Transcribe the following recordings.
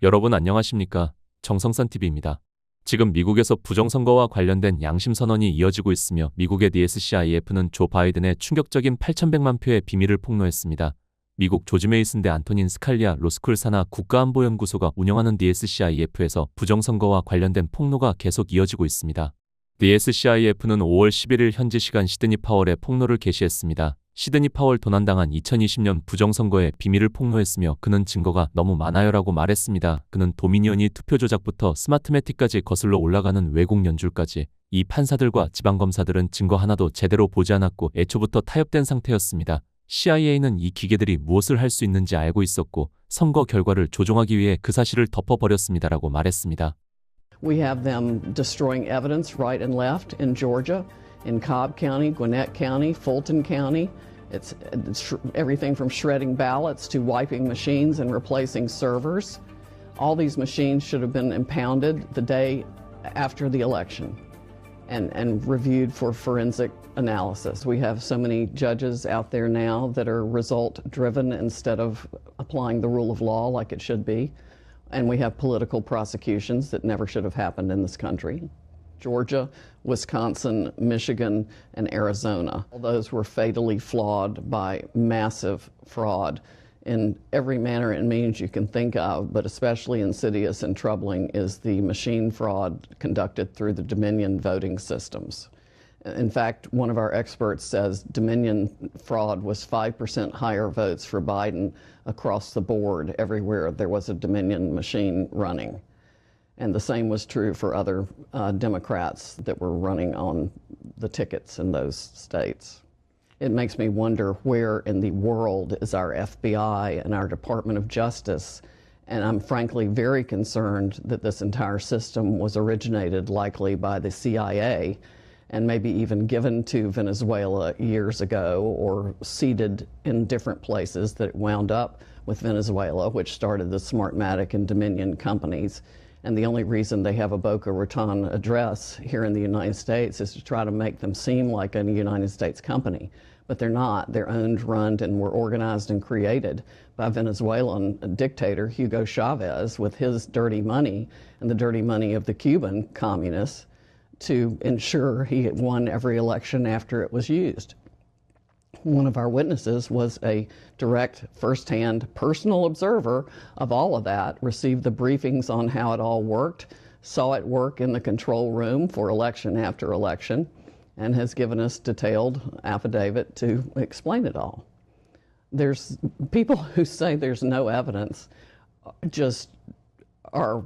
여러분 안녕하십니까? 정성산 TV입니다. 지금 미국에서 부정선거와 관련된 양심 선언이 이어지고 있으며 미국의 DSCIF는 조 바이든의 충격적인 8,100만 표의 비밀을 폭로했습니다. 미국 조지 메이슨대 안토닌 스칼리아 로스쿨 산하 국가안보연구소가 운영하는 DSCIF에서 부정선거와 관련된 폭로가 계속 이어지고 있습니다. DSCIF는 5월 11일 현지 시간 시드니 파월의 폭로를 게시했습니다. 시드니 파월 도난당한 2020년 부정선거의 비밀을 폭로했으며 그는 증거가 너무 많아요라고 말했습니다. 그는 도미니언이 투표 조작부터 스마트매틱까지 거슬러 올라가는 왜곡 연줄까지 이 판사들과 지방검사들은 증거 하나도 제대로 보지 않았고 애초부터 타협된 상태였습니다. CIA는 이 기계들이 무엇을 할 수 있는지 알고 있었고 선거 결과를 조종하기 위해 그 사실을 덮어버렸습니다라고 말했습니다. We have them destroying evidence right and left in Georgia, in Cobb County, Gwinnett County, Fulton County. It's everything from shredding ballots to wiping machines and replacing servers. All these machines should have been impounded the day after the election and reviewed for forensic analysis. We have so many judges out there now that are result driven instead of applying the rule of law like it should be. And we have political prosecutions that never should have happened in this country. Georgia, Wisconsin, Michigan, and Arizona. All those were fatally flawed by massive fraud in every manner and means you can think of, but especially insidious and troubling is the machine fraud conducted through the Dominion voting systems. In fact, one of our experts says Dominion fraud was 5% higher votes for Biden across the board everywhere there was a Dominion machine running. And the same was true for other Democrats that were running on the tickets in those states. It makes me wonder where in the world is our FBI and our Department of Justice. And I'm frankly very concerned that this entire system was originated likely by the CIA and maybe even given to Venezuela years ago or seeded in different places that wound up with Venezuela, which started the Smartmatic and Dominion companies. And the only reason they have a Boca Raton address here in the United States is to try to make them seem like a United States company. But they're not. They're owned, run, and were organized and created by Venezuelan dictator Hugo Chavez with his dirty money and the dirty money of the Cuban communists to ensure he had won every election after it was used. One of our witnesses was a direct, firsthand, personal observer of all of that, received the briefings on how it all worked, saw it work in the control room for election after election, and has given us detailed affidavit to explain it all. There's people who say there's no evidence just are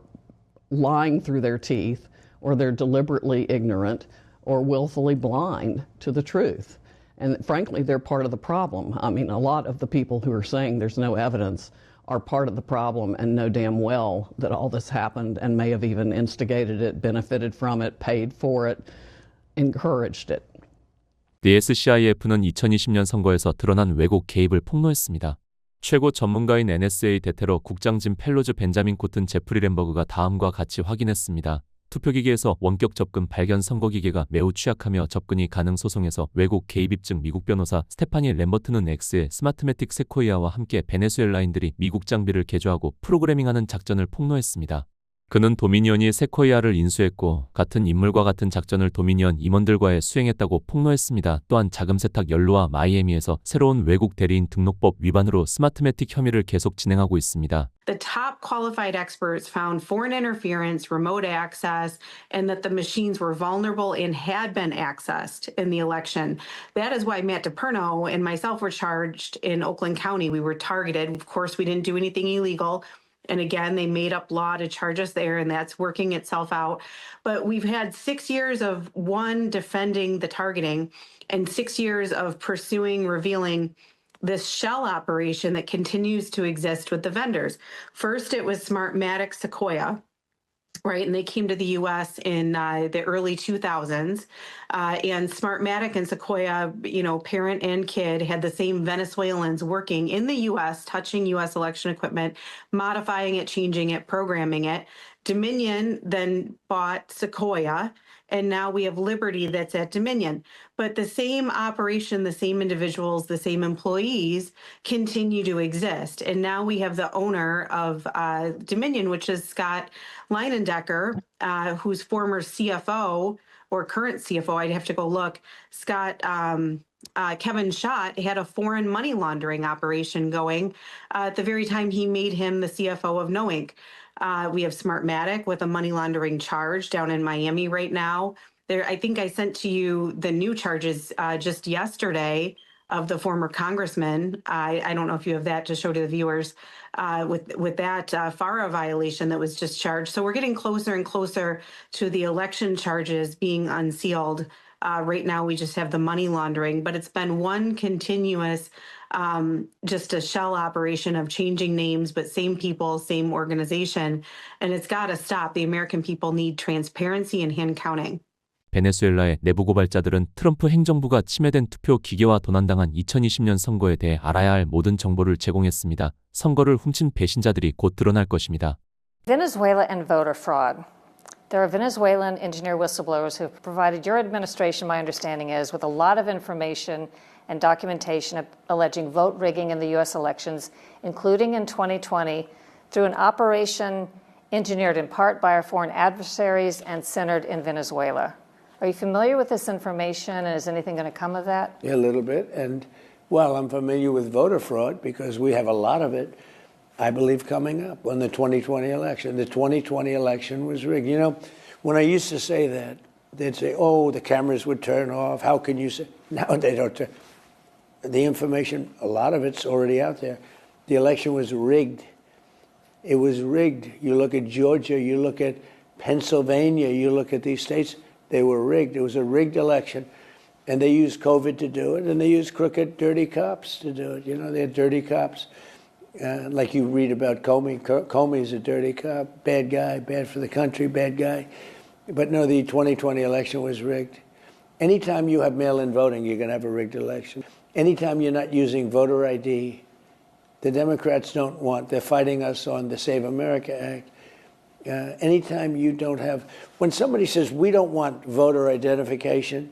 lying through their teeth, or they're deliberately ignorant or willfully blind to the truth. And frankly, they're part of the problem. I mean, a lot of the people who are saying there's no evidence are part of the problem and know damn well that all this happened and may have even instigated it, benefited from it, paid for it, encouraged it. DSCIF는 2020년 선거에서 드러난 왜곡 개입을 폭로했습니다. 최고 전문가인 NSA 대테러 국장 짐 펠로즈 벤자민 코튼 제프리 램버그가 다음과 같이 확인했습니다. 투표기계에서 원격 접근 발견 선거기계가 매우 취약하며 접근이 가능 소송에서 왜곡 개입 입증 미국 변호사 스테파니 램버트는 X의 스마트매틱 세코이아와 함께 베네수엘라인들이 미국 장비를 개조하고 프로그래밍하는 작전을 폭로했습니다. 그는 도미니언이 세코이아를 인수했고 같은 인물과 같은 작전을 도미니언 임원들과에 수행했다고 폭로했습니다. 또한 자금 세탁 연루와 마이애미에서 새로운 외국 대리인 등록법 위반으로 스마트매틱 혐의를 계속 진행하고 있습니다. The top qualified experts found foreign interference, remote access, and that the machines were vulnerable and had been accessed in the election. That is why Matt DePerno and myself were charged in Oakland County. We were targeted. Of course, we didn't do anything illegal. And again, they made up law to charge us there, and that's working itself out. But we've had 6 years of defending the targeting and 6 years of pursuing, revealing this shell operation that continues to exist with the vendors. First, it was Smartmatic Sequoia, right? And they came to the U.S. in the early 2000s. And Smartmatic and Sequoia, parent and kid, had the same Venezuelans working in the U.S., touching U.S. election equipment, modifying it, changing it, programming it. Dominion then bought Sequoia, and now we have Liberty that's at Dominion. But the same operation, the same individuals, the same employees continue to exist. And now we have the owner of Dominion, which is Scott Leinendecker, who's former CFO or current CFO. I'd have to go look. Kevin Schott had a foreign money laundering operation going at the very time he made him the CFO of Knowink. We have Smartmatic with a money laundering charge down in Miami right now. I think I sent to you the new charges just yesterday of the former congressman. I don't know if you have that to show to the viewers with that FARA violation that was just charged. So we're getting closer and closer to the election charges being unsealed. Right now, we just have the money laundering, but it's been one continuous, just a shell operation of changing names, but same people, same organization. And it's got to stop. The American people need transparency and hand counting. 베네수엘라의 내부 고발자들은 트럼프 행정부가 침해된 투표 기계와 도난당한 2020년 선거에 대해 알아야 할 모든 정보를 제공했습니다. 선거를 훔친 배신자들이 곧 드러날 것입니다. Venezuela and voter fraud. There are Venezuelan engineer whistleblowers who have provided your administration, my understanding is, with a lot of information and documentation alleging vote rigging in the U.S. elections, including in 2020, through an operation engineered in part by our foreign adversaries and centered in Venezuela. Are you familiar with this information, and is anything going to come of that? Yeah, a little bit. And, well, I'm familiar with voter fraud because we have a lot of it, I believe, coming up on the 2020 election. The 2020 election was rigged. You know, when I used to say that, they'd say, oh, the cameras would turn off. How can you say? Now they don't turn. The information, a lot of it's already out there. The election was rigged. It was rigged. You look at Georgia, you look at Pennsylvania, you look at these states, they were rigged. It was a rigged election. And they used COVID to do it, and they used crooked, dirty cops to do it. You know, they had dirty cops. Like you read about Comey. Comey's a dirty cop, bad guy, bad for the country, bad guy. But no, the 2020 election was rigged. Anytime you have mail-in voting, you're going to have a rigged election. Anytime you're not using voter ID, the Democrats don't want, they're fighting us on the Save America Act. Anytime you don't have, when somebody says we don't want voter identification,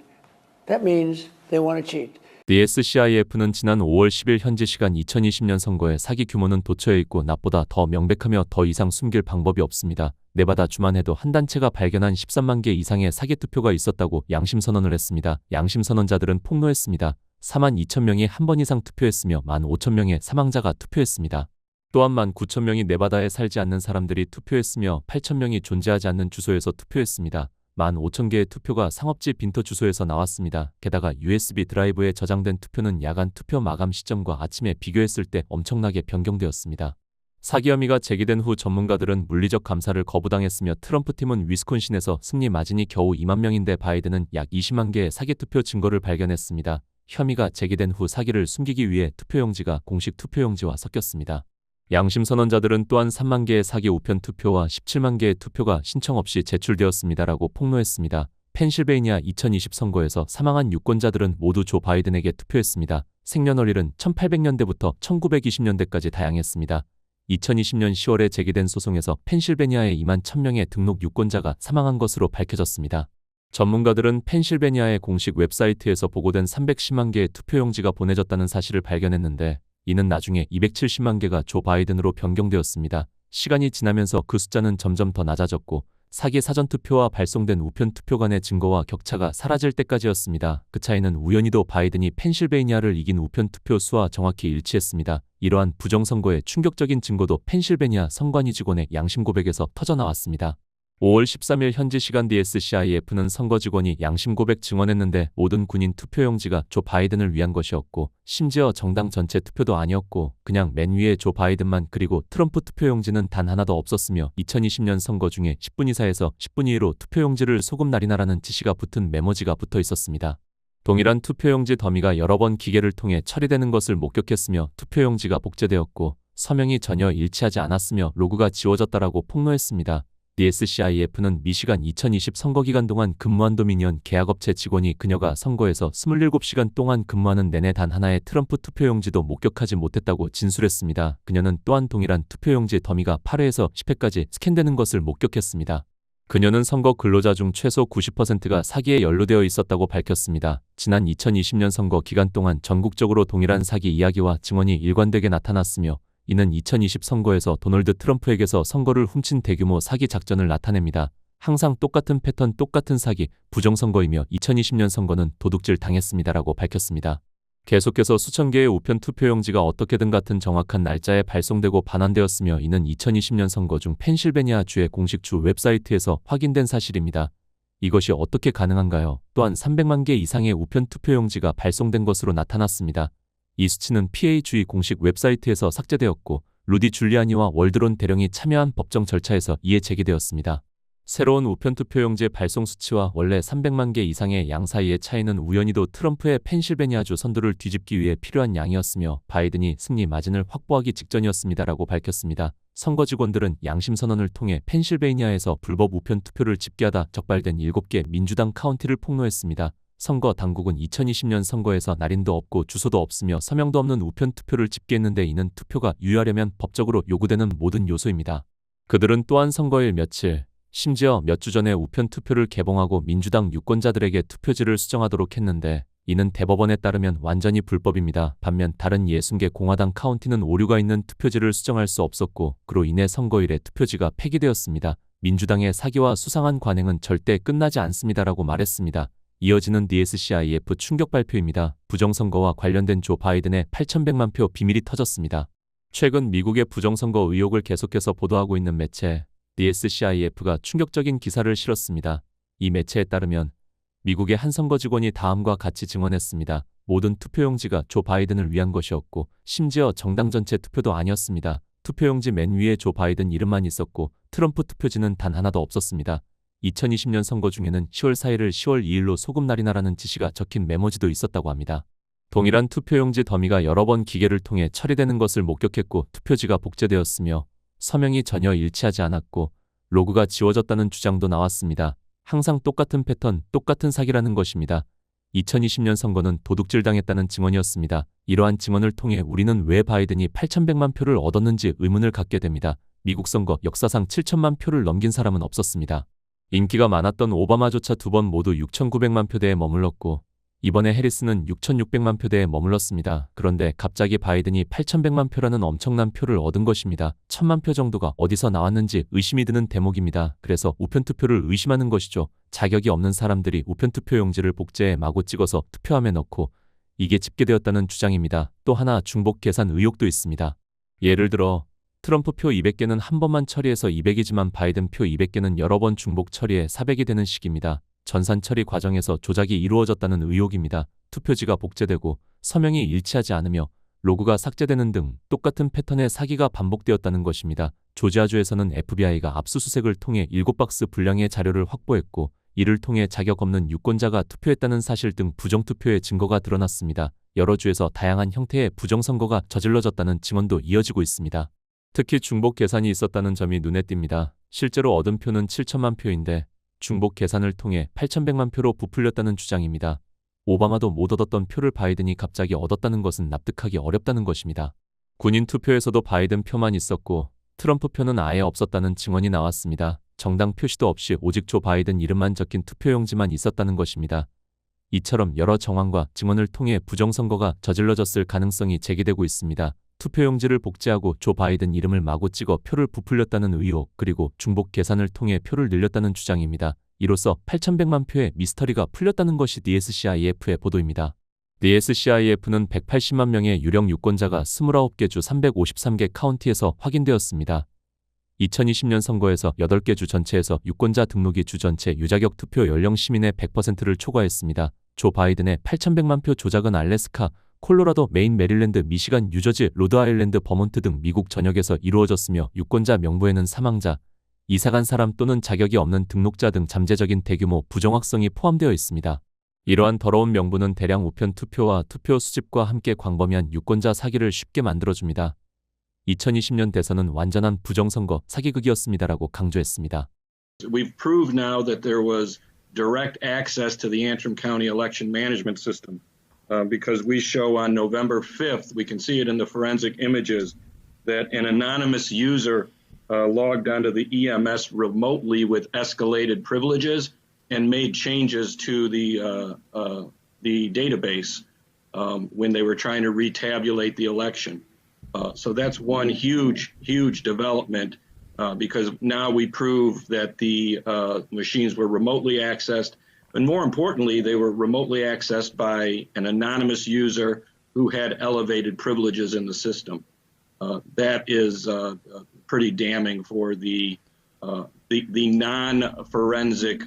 that means they want to cheat. DSCIF는 지난 5월 10일 현지 시간 2020년 선거의 사기 규모는 도처에 있고 낮보다 더 명백하며 더 이상 숨길 방법이 없습니다. 네바다 주만 해도 한 단체가 발견한 13만 개 이상의 사기 투표가 있었다고 양심 선언을 했습니다. 양심 선언자들은 폭로했습니다. 4만 2천 명이 한 번 이상 투표했으며 1만 5천 명의 사망자가 투표했습니다. 또한 1만 9천 명이 네바다에 살지 않는 사람들이 투표했으며 8천 명이 존재하지 않는 주소에서 투표했습니다. 1만 5천 개의 투표가 상업지 빈터 주소에서 나왔습니다. 게다가 USB 드라이브에 저장된 투표는 야간 투표 마감 시점과 아침에 비교했을 때 엄청나게 변경되었습니다. 사기 혐의가 제기된 후 전문가들은 물리적 감사를 거부당했으며 트럼프 팀은 위스콘신에서 승리 마진이 겨우 2만 명인데 바이든은 약 20만 개의 사기 투표 증거를 발견했습니다. 혐의가 제기된 후 사기를 숨기기 위해 투표용지가 공식 투표용지와 섞였습니다. 양심 선언자들은 또한 3만 개의 사기 우편 투표와 17만 개의 투표가 신청 없이 제출되었습니다라고 폭로했습니다. 펜실베이니아 2020 선거에서 사망한 유권자들은 모두 조 바이든에게 투표했습니다. 생년월일은 1800년대부터 1920년대까지 다양했습니다. 2020년 10월에 제기된 소송에서 펜실베니아의 2만 1000명의 등록 유권자가 사망한 것으로 밝혀졌습니다. 전문가들은 펜실베니아의 공식 웹사이트에서 보고된 310만 개의 투표용지가 보내졌다는 사실을 발견했는데 이는 나중에 270만 개가 조 바이든으로 변경되었습니다. 시간이 지나면서 그 숫자는 점점 더 낮아졌고 사기 사전투표와 발송된 우편투표 간의 증거와 격차가 사라질 때까지였습니다. 그 차이는 우연히도 바이든이 펜실베이니아를 이긴 우편투표 수와 정확히 일치했습니다. 이러한 부정선거의 충격적인 증거도 펜실베니아 선관위 직원의 양심 고백에서 터져나왔습니다. 5월 13일 현지 시간 DSCIF는 선거 직원이 양심 고백 증언했는데 모든 군인 투표용지가 조 바이든을 위한 것이었고 심지어 정당 전체 투표도 아니었고 그냥 맨 위에 조 바이든만 그리고 트럼프 투표용지는 단 하나도 없었으며 2020년 선거 중에 10분 이사에서 10분 이후로 투표용지를 소금날이나라는 지시가 붙은 메모지가 붙어 있었습니다. 동일한 투표용지 더미가 여러 번 기계를 통해 처리되는 것을 목격했으며 투표용지가 복제되었고 서명이 전혀 일치하지 않았으며 로그가 지워졌다라고 폭로했습니다. DSCIF는 미시간 2020 선거 기간 동안 근무한 도미니언 계약업체 직원이 그녀가 선거에서 27시간 동안 근무하는 내내 단 하나의 트럼프 투표용지도 목격하지 못했다고 진술했습니다. 그녀는 또한 동일한 투표용지 더미가 8회에서 10회까지 스캔되는 것을 목격했습니다. 그녀는 선거 근로자 중 최소 90%가 사기에 연루되어 있었다고 밝혔습니다. 지난 2020년 선거 기간 동안 전국적으로 동일한 사기 이야기와 증언이 일관되게 나타났으며 이는 2020 선거에서 도널드 트럼프에게서 선거를 훔친 대규모 사기 작전을 나타냅니다. 항상 똑같은 패턴, 똑같은 사기, 부정선거이며 2020년 선거는 도둑질 당했습니다라고 밝혔습니다. 계속해서 수천 개의 우편 투표용지가 어떻게든 같은 정확한 날짜에 발송되고 반환되었으며 이는 2020년 선거 중 펜실베니아 주의 공식 주 웹사이트에서 확인된 사실입니다. 이것이 어떻게 가능한가요? 또한 300만 개 이상의 우편 투표용지가 발송된 것으로 나타났습니다. 이 수치는 PA주의 공식 웹사이트에서 삭제되었고 루디 줄리아니와 월드론 대령이 참여한 법정 절차에서 이에 제기되었습니다. 새로운 우편 투표용지의 발송 수치와 원래 300만 개 이상의 양 사이의 차이는 우연히도 트럼프의 펜실베니아주 선두를 뒤집기 위해 필요한 양이었으며 바이든이 승리 마진을 확보하기 직전이었습니다라고 밝혔습니다. 선거 직원들은 양심 선언을 통해 펜실베니아에서 불법 우편 투표를 집계하다 적발된 7개 민주당 카운티를 폭로했습니다. 선거 당국은 2020년 선거에서 날인도 없고 주소도 없으며 서명도 없는 우편 투표를 집계했는데 이는 투표가 유효하려면 법적으로 요구되는 모든 요소입니다. 그들은 또한 선거일 며칠, 심지어 몇 주 전에 우편 투표를 개봉하고 민주당 유권자들에게 투표지를 수정하도록 했는데 이는 대법원에 따르면 완전히 불법입니다. 반면 다른 60개 공화당 카운티는 오류가 있는 투표지를 수정할 수 없었고 그로 인해 선거일에 투표지가 폐기되었습니다. 민주당의 사기와 수상한 관행은 절대 끝나지 않습니다라고 말했습니다. 이어지는 DSCIF 충격 발표입니다. 부정선거와 관련된 조 바이든의 8,100만 표 비밀이 터졌습니다. 최근 미국의 부정선거 의혹을 계속해서 보도하고 있는 매체 DSCIF가 충격적인 기사를 실었습니다. 이 매체에 따르면 미국의 한 선거 직원이 다음과 같이 증언했습니다. 모든 투표용지가 조 바이든을 위한 것이었고 심지어 정당 전체 투표도 아니었습니다. 투표용지 맨 위에 조 바이든 이름만 있었고 트럼프 투표지는 단 하나도 없었습니다. 2020년 선거 중에는 10월 4일을 10월 2일로 소금날이나라는 지시가 적힌 메모지도 있었다고 합니다. 동일한 투표용지 더미가 여러 번 기계를 통해 처리되는 것을 목격했고 투표지가 복제되었으며 서명이 전혀 일치하지 않았고 로그가 지워졌다는 주장도 나왔습니다. 항상 똑같은 패턴, 똑같은 사기라는 것입니다. 2020년 선거는 도둑질 당했다는 증언이었습니다. 이러한 증언을 통해 우리는 왜 바이든이 8,100만 표를 얻었는지 의문을 갖게 됩니다. 미국 선거 역사상 7천만 표를 넘긴 사람은 없었습니다. 인기가 많았던 오바마조차 2번 모두 6,900만 표대에 머물렀고 이번에 해리스는 6,600만 표대에 머물렀습니다. 그런데 갑자기 바이든이 8,100만 표라는 엄청난 표를 얻은 것입니다. 1,000만 표 정도가 어디서 나왔는지 의심이 드는 대목입니다. 그래서 우편투표를 의심하는 것이죠. 자격이 없는 사람들이 우편투표용지를 복제해 마구 찍어서 투표함에 넣고 이게 집계되었다는 주장입니다. 또 하나 중복 계산 의혹도 있습니다. 예를 들어 트럼프 표 200개는 한 번만 처리해서 200이지만 바이든 표 200개는 여러 번 중복 처리해 400이 되는 식입니다. 전산 처리 과정에서 조작이 이루어졌다는 의혹입니다. 투표지가 복제되고 서명이 일치하지 않으며 로그가 삭제되는 등 똑같은 패턴의 사기가 반복되었다는 것입니다. 조지아주에서는 FBI가 압수수색을 통해 7박스 분량의 자료를 확보했고 이를 통해 자격 없는 유권자가 투표했다는 사실 등 부정투표의 증거가 드러났습니다. 여러 주에서 다양한 형태의 부정선거가 저질러졌다는 증언도 이어지고 있습니다. 특히 중복 계산이 있었다는 점이 눈에 띕니다. 실제로 얻은 표는 7천만 표인데 중복 계산을 통해 8,100만 표로 부풀렸다는 주장입니다. 오바마도 못 얻었던 표를 바이든이 갑자기 얻었다는 것은 납득하기 어렵다는 것입니다. 군인 투표에서도 바이든 표만 있었고 트럼프 표는 아예 없었다는 증언이 나왔습니다. 정당 표시도 없이 오직 조 바이든 이름만 적힌 투표용지만 있었다는 것입니다. 이처럼 여러 정황과 증언을 통해 부정선거가 저질러졌을 가능성이 제기되고 있습니다. 투표용지를 복제하고 조 바이든 이름을 마구 찍어 표를 부풀렸다는 의혹 그리고 중복 계산을 통해 표를 늘렸다는 주장입니다. 이로써 8,100만 표의 미스터리가 풀렸다는 것이 DSCIF의 보도입니다. DSCIF는 180만 명의 유령 유권자가 29개 주 353개 카운티에서 확인되었습니다. 2020년 선거에서 8개 주 전체에서 유권자 등록이 주 전체 유자격 투표 연령 시민의 100%를 초과했습니다. 조 바이든의 8,100만 표 조작은 알래스카, 콜로라도, 메인, 메릴랜드, 미시간, 뉴저지, 로드아일랜드, 버몬트 등 미국 전역에서 이루어졌으며 유권자 명부에는 사망자, 이사간 사람 또는 자격이 없는 등록자 등 잠재적인 대규모 부정확성이 포함되어 있습니다. 이러한 더러운 명부는 대량 우편 투표와 투표 수집과 함께 광범위한 유권자 사기를 쉽게 만들어줍니다. 2020년 대선은 완전한 부정선거 사기극이었습니다라고 강조했습니다. We've proved now that there was direct access to the Antrim County election management system because we show on November 5th, we can see it in the forensic images, that an anonymous user logged onto the EMS remotely with escalated privileges and made changes to the database when they were trying to retabulate the election. So that's one huge development because now we prove that the machines were remotely accessed, and more importantly, they were remotely accessed by an anonymous user who had elevated privileges in the system. That is pretty damning for the non-forensic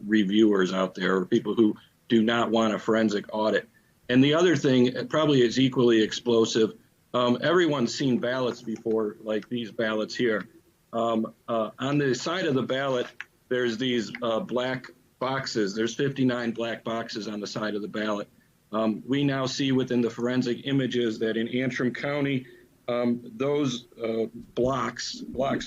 reviewers out there, or people who do not want a forensic audit. And the other thing probably is equally explosive. Everyone's seen ballots before, like these ballots here. On the side of the ballot, there's these black boxes. There's 59 black boxes on the side of the ballot. We now see within the forensic images that in Antrim County, those blocks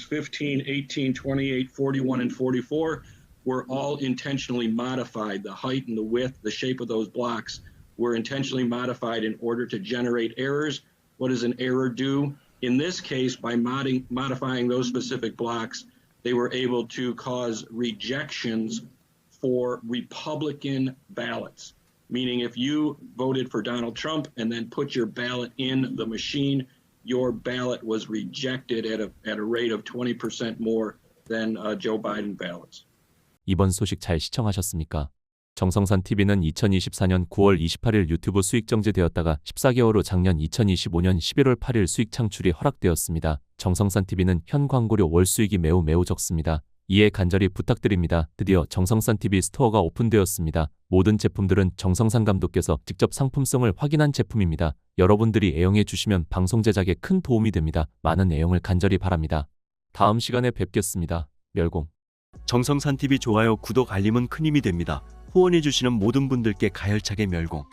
15, 18, 28, 41, and 44 were all intentionally modified. The height and the width, the shape of those blocks were intentionally modified in order to generate errors. What does an error do? In this case, by modifying those specific blocks, they were able to cause rejections for Republican ballots. Meaning if you voted for Donald Trump and then put your ballot in the machine, your ballot was rejected at a rate of 20% more than Joe Biden ballots. 이번 소식 잘 시청하셨습니까? 정성산 TV는 2024년 9월 28일 유튜브 수익 정지되었다가 14개월 후 작년 2025년 11월 8일 수익 창출이 허락되었습니다. 정성산 TV는 현 광고료 월 수익이 매우 적습니다. 이해 간절히 부탁드립니다. 드디어 정성산 TV 스토어가 오픈되었습니다. 모든 제품들은 정성산 감독께서 직접 상품성을 확인한 제품입니다. 여러분들이 애용해 주시면 방송 제작에 큰 도움이 됩니다. 많은 애용을 간절히 바랍니다. 다음 시간에 뵙겠습니다. 멸공. 정성산 TV 좋아요, 구독, 알림은 큰 힘이 됩니다. 후원해 주시는 모든 분들께 가열차게 멸공.